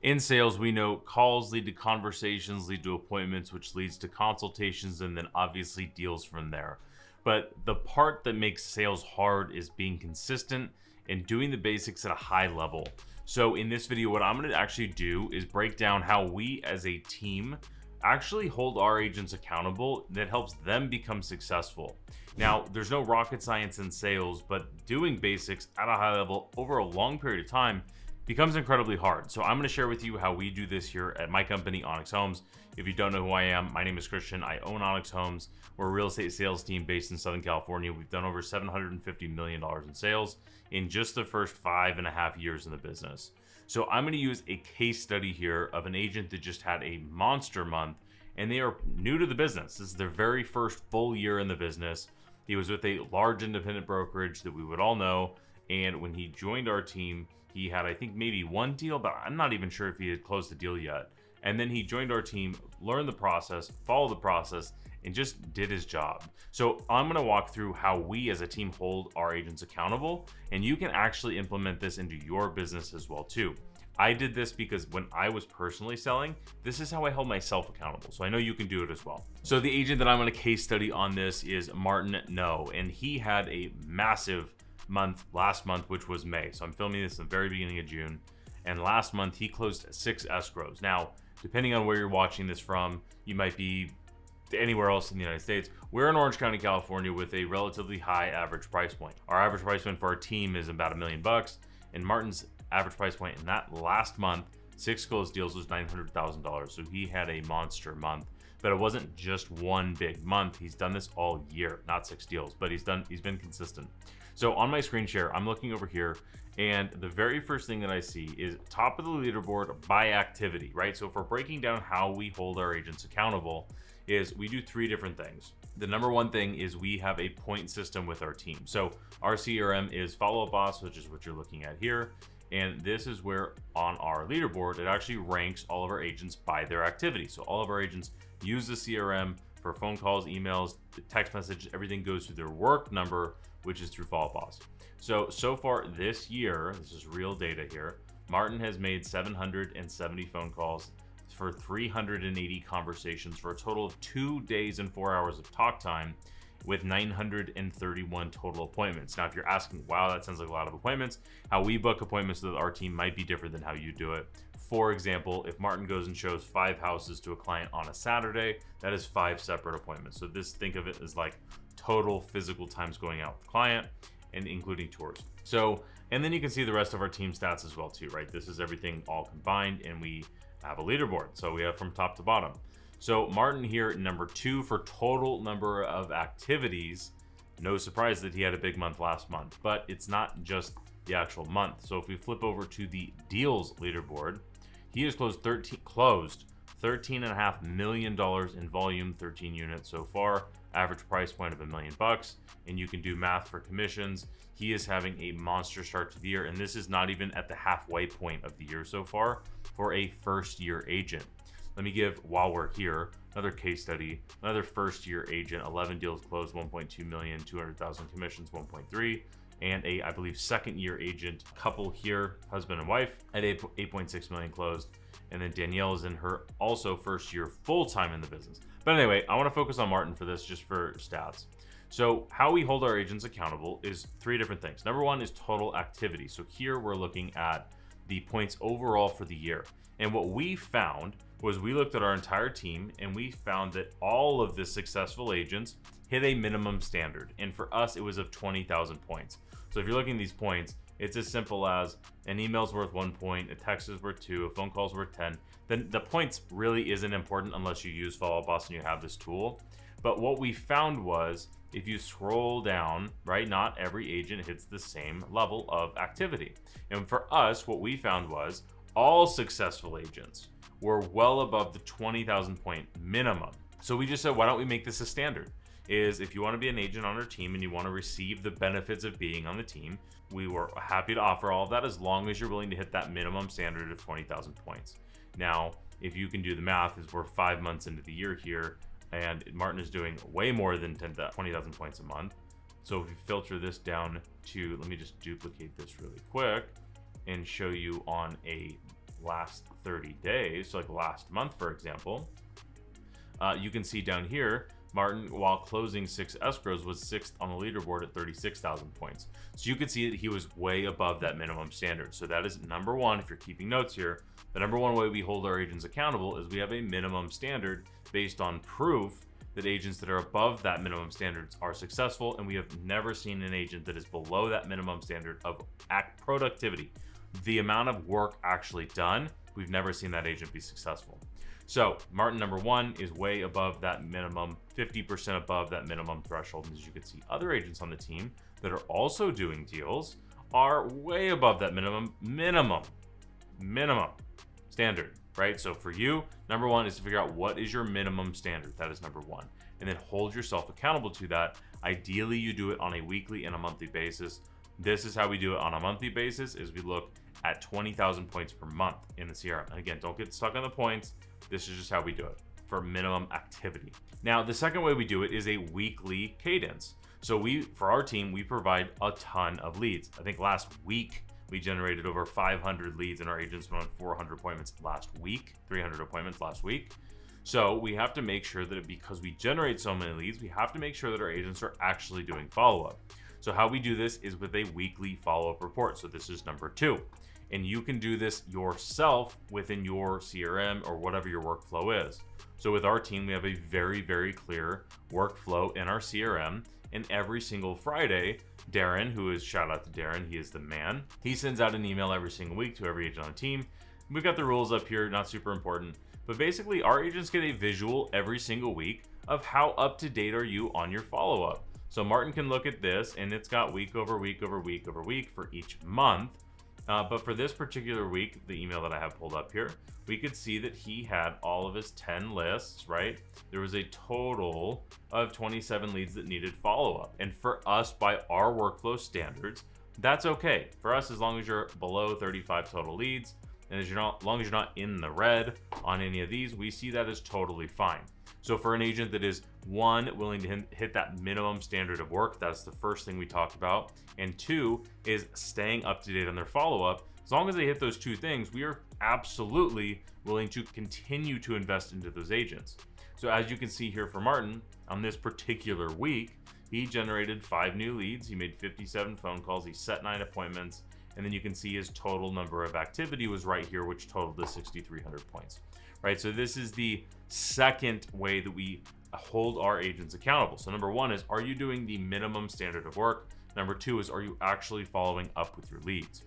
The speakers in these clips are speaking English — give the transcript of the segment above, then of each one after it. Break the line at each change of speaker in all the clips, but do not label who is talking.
In sales, we know calls lead to conversations, lead to appointments, which leads to consultations, and then obviously deals from there. But the part that makes sales hard is being consistent and doing the basics at a high level. So in this video, what I'm going to actually do is break down how we as a team actually hold our agents accountable that helps them become successful. Now, there's no rocket science in sales, but doing basics at a high level over a long period of time becomes incredibly hard. So I'm going to share with you how we do this here at my company, Onyx Homes. If you don't know who I am, my name is Christian. I own Onyx Homes. We're a real estate sales team based in Southern California. We've done over $750 million in sales in just the first 5.5 years in the business. So I'm going to use a case study here of an agent that just had a monster month, and they are new to the business. This is their very first full year in the business. He was with a large independent brokerage that we would all know, and when he joined our team, he had, I think, maybe one deal, but I'm not even sure if he had closed the deal yet. And then he joined our team, learned the process, followed the process, and just did his job. So I'm going to walk through how we as a team hold our agents accountable, and you can actually implement this into your business as well too. I did this because when I was personally selling, this is how I held myself accountable. So I know you can do it as well. So the agent that I'm going to case study on this is Martin No, and he had a massive month last month, which was May. So I'm filming this in the very beginning of June. And last month he closed 6 escrows. Now, depending on where you're watching this from, you might be anywhere else in the United States. We're in Orange County, California with a relatively high average price point. Our average price point for our team is about $1 million, and Martin's average price point in that last month, 6 closed deals, was $900,000. So he had a monster month. But it wasn't just one big month. He's done this all year, not 6 deals, but he's been consistent. So on my screen share, I'm looking over here, and the very first thing that I see is top of the leaderboard by activity, right? So if we're breaking down how we hold our agents accountable, is we do 3 different things. The number one thing is we have a point system with our team. So our CRM is Follow Up Boss, which is what you're looking at here. And this is where on our leaderboard, it actually ranks all of our agents by their activity. So all of our agents use the CRM for phone calls, emails, text message, everything goes through their work number, which is through Follow Up Boss. So far this year, this is real data here, Martin has made 770 phone calls for 380 conversations for a total of 2 days and 4 hours of talk time with 931 total appointments. Now, if you're asking, wow, that sounds like a lot of appointments, how we book appointments with our team might be different than how you do it. For example, if Martin goes and shows 5 houses to a client on a Saturday, that is 5 separate appointments. So think of it as like total physical times going out with the client and including tours. So, and then you can see the rest of our team stats as well too, right? This is everything all combined, and we have a leaderboard. So we have from top to bottom. So Martin here, number 2 for total number of activities. No surprise that he had a big month last month, but it's not just the actual month. So if we flip over to the deals leaderboard, he has closed $13.5 million in volume, 13 units so far, average price point of $1 million, and you can do math for commissions. He is having a monster start to the year, and this is not even at the halfway point of the year so far for a first year agent. Let me give, while we're here, another case study. Another first year agent, 11 deals closed, 1.2 million, 200,000 commissions, 1.3, and a, I believe, second year agent couple here, husband and wife, at 8.6 million closed. And then Danielle is in her also first year full-time in the business. But anyway, I want to focus on Martin for this, just for stats. So how we hold our agents accountable is 3 different things. Number 1 is total activity. So here we're looking at the points overall for the year. And what we found was we looked at our entire team, and we found that all of the successful agents hit a minimum standard. And for us, it was of 20,000 points. So if you're looking at these points, it's as simple as an email's worth 1 point, a text is worth 2, a phone call's worth 10. Then the points really isn't important unless you use Follow Up Boss and you have this tool. But what we found was, if you scroll down, right, not every agent hits the same level of activity. And for us, what we found was all successful agents were well above the 20,000 point minimum. So we just said, why don't we make this a standard? Is if you want to be an agent on our team and you want to receive the benefits of being on the team, we were happy to offer all of that as long as you're willing to hit that minimum standard of 20,000 points. Now, if you can do the math, is we're 5 months into the year here, and Martin is doing way more than 20,000 points a month. So if you filter this down to, let me just duplicate this really quick and show you on a last 30 days, so like last month, for example, you can see down here, Martin, while closing 6 escrows, was 6th on the leaderboard at 36,000 points. So you can see that he was way above that minimum standard. So that is number one. If you're keeping notes here, the number one way we hold our agents accountable is we have a minimum standard based on proof that agents that are above that minimum standards are successful, and we have never seen an agent that is below that minimum standard of productivity. The amount of work actually done, we've never seen that agent be successful. So Martin, number one, is way above that minimum, 50% above that minimum threshold. And as you can see, other agents on the team that are also doing deals are way above that minimum standard, right? So for you, number one is to figure out what is your minimum standard. That is number one. And then hold yourself accountable to that. Ideally, you do it on a weekly and a monthly basis. This is how we do it on a monthly basis, is we look at 20,000 points per month in the CRM. And again, don't get stuck on the points. This is just how we do it for minimum activity. Now, the second way we do it is a weekly cadence. So for our team, we provide a ton of leads. I think last week, we generated over 500 leads, and our agents went on 400 appointments last week, 300 appointments last week. So we have to make sure that because we generate so many leads, we have to make sure that our agents are actually doing follow-up. So how we do this is with a weekly follow-up report. So this is number two. And you can do this yourself within your CRM or whatever your workflow is. So with our team, we have a very, very clear workflow in our CRM. And every single Friday, Darren, who is, shout out to Darren, he is the man. He sends out an email every single week to every agent on the team. We've got the rules up here, not super important. But basically, our agents get a visual every single week of how up to date are you on your follow-up. So Martin can look at this, and it's got week over week over week over week for each month. But for this particular week, the email that I have pulled up here, we could see that he had all of his 10 lists, right? There was a total of 27 leads that needed follow-up. And for us, by our workflow standards, that's okay. For us, as long as you're below 35 total leads, and as long as you're not in the red on any of these, we see that as totally fine. So for an agent that is, one, willing to hit that minimum standard of work, that's the first thing we talked about. And two, is staying up to date on their follow-up. As long as they hit those two things, we are absolutely willing to continue to invest into those agents. So as you can see here for Martin, on this particular week, he generated 5 new leads. He made 57 phone calls. He set 9 appointments. And then you can see his total number of activity was right here, which totaled to 6,300 points, right? So this is the second way that we hold our agents accountable. So number one is, are you doing the minimum standard of work? Number two is, are you actually following up with your leads?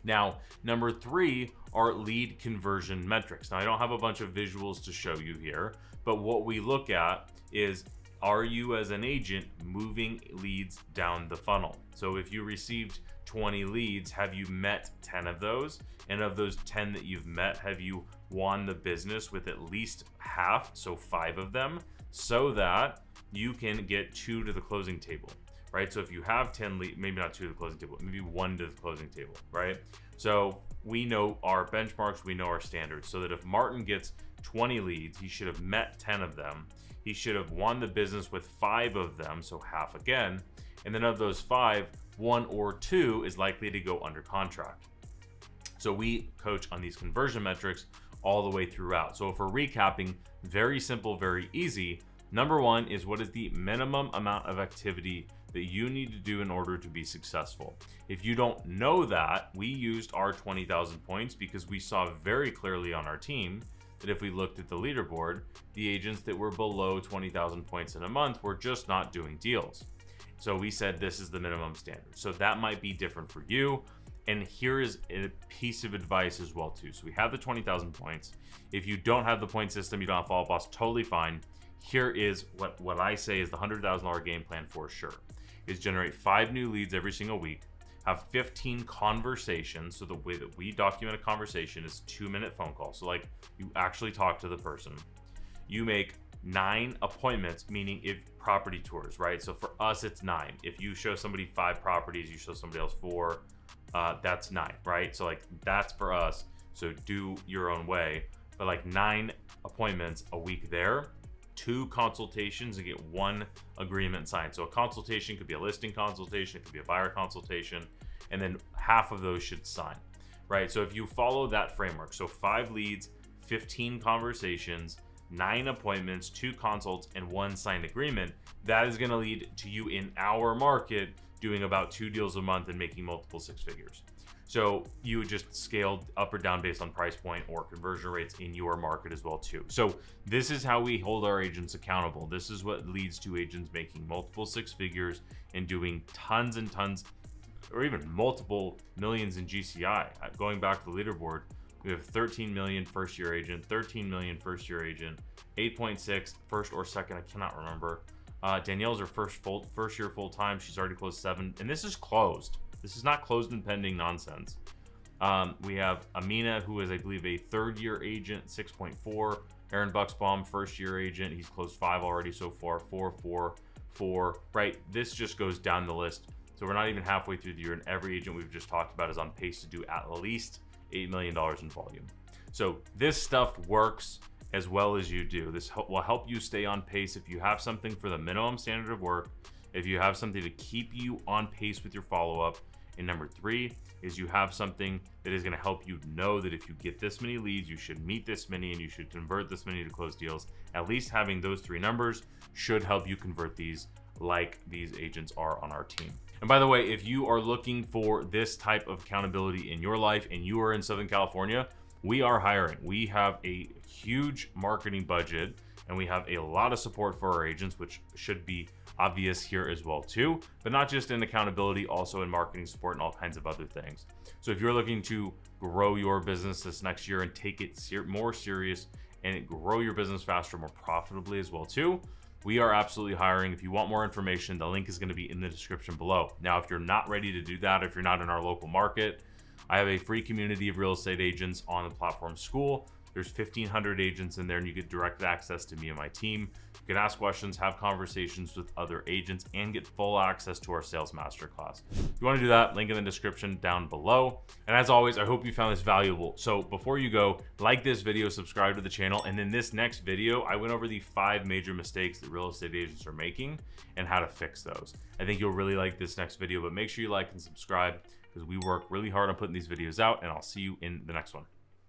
Now, number three are lead conversion metrics. Now, I don't have a bunch of visuals to show you here, but what we look at is, are you as an agent moving leads down the funnel? So if you received 20 leads, have you met 10 of those? And of those 10 that you've met, have you won the business with at least half, so 5 of them, so that you can get 2 to the closing table, right? So if you have 10 leads, maybe not 2 to the closing table, maybe 1 to the closing table, right? So we know our benchmarks, we know our standards, so that if Martin gets 20 leads, he should have met 10 of them. He should have won the business with 5 of them, so half again. And then of those 5, 1 or 2 is likely to go under contract. So we coach on these conversion metrics all the way throughout. So if we're recapping, very simple, very easy. Number one is, what is the minimum amount of activity that you need to do in order to be successful? If you don't know that, we used our 20,000 points because we saw very clearly on our team that if we looked at the leaderboard, the agents that were below 20,000 points in a month were just not doing deals. So we said this is the minimum standard. So that might be different for you. And here is a piece of advice as well too. So we have the 20,000 points. If you don't have the point system, you don't have Follow Boss, totally fine. Here is what I say is the $100,000 game plan for sure. Is generate 5 new leads every single week. Have 15 conversations. So the way that we document a conversation is 2-minute phone call. So like you actually talk to the person. You make 9 appointments, meaning if property tours, right? So for us, it's 9. If you show somebody 5 properties, you show somebody else 4, that's 9, right? So like that's for us. So do your own way, but like 9 appointments a week there, 2 consultations and get 1 agreement signed. So a consultation could be a listing consultation, it could be a buyer consultation, and then half of those should sign. right? So if you follow that framework, so 5 leads, 15 conversations, 9 appointments, 2 consults, and 1 signed agreement, that is going to lead to you in our market doing about 2 deals a month and making multiple 6 figures. So you would just scale up or down based on price point or conversion rates in your market as well too. So this is how we hold our agents accountable. This is what leads to agents making multiple 6 figures and doing tons and tons, or even multiple millions in GCI. Going back to the leaderboard, we have 13 million first year agent, 13 million first year agent, 8.6 first or second, I cannot remember. Danielle's her first year full time. She's already closed 7, and this is closed. This is not closed and pending nonsense. We have Amina, who is, I believe, a 3rd year agent, 6.4. Aaron Bucksbaum, first year agent. He's closed 5 already so far, 4, 4, 4. Right, this just goes down the list. So we're not even halfway through the year, and every agent we've just talked about is on pace to do at least $8 million in volume. So this stuff works as well as you do. This will help you stay on pace if you have something for the minimum standard of work, if you have something to keep you on pace with your follow-up. And number 3 is you have something that is going to help you know that if you get this many leads, you should meet this many and you should convert this many to close deals. At least having those 3 numbers should help you convert these like these agents are on our team. And by the way, if you are looking for this type of accountability in your life and you are in Southern California, we are hiring. We have a huge marketing budget and we have a lot of support for our agents, which should be obvious here as well too, but not just in accountability, also in marketing support and all kinds of other things. So if you're looking to grow your business this next year and take it more serious and grow your business faster, more profitably as well too, we are absolutely hiring. If you want more information, the link is going to be in the description below. Now, if you're not ready to do that, if you're not in our local market, I have a free community of real estate agents on the platform School. There's 1,500 agents in there, and you get direct access to me and my team. You can ask questions, have conversations with other agents, and get full access to our sales masterclass. If you want to do that, link in the description down below. And as always, I hope you found this valuable. So before you go, like this video, subscribe to the channel, and in this next video, I went over the 5 major mistakes that real estate agents are making and how to fix those. I think you'll really like this next video, but make sure you like and subscribe because we work really hard on putting these videos out, and I'll see you in the next one.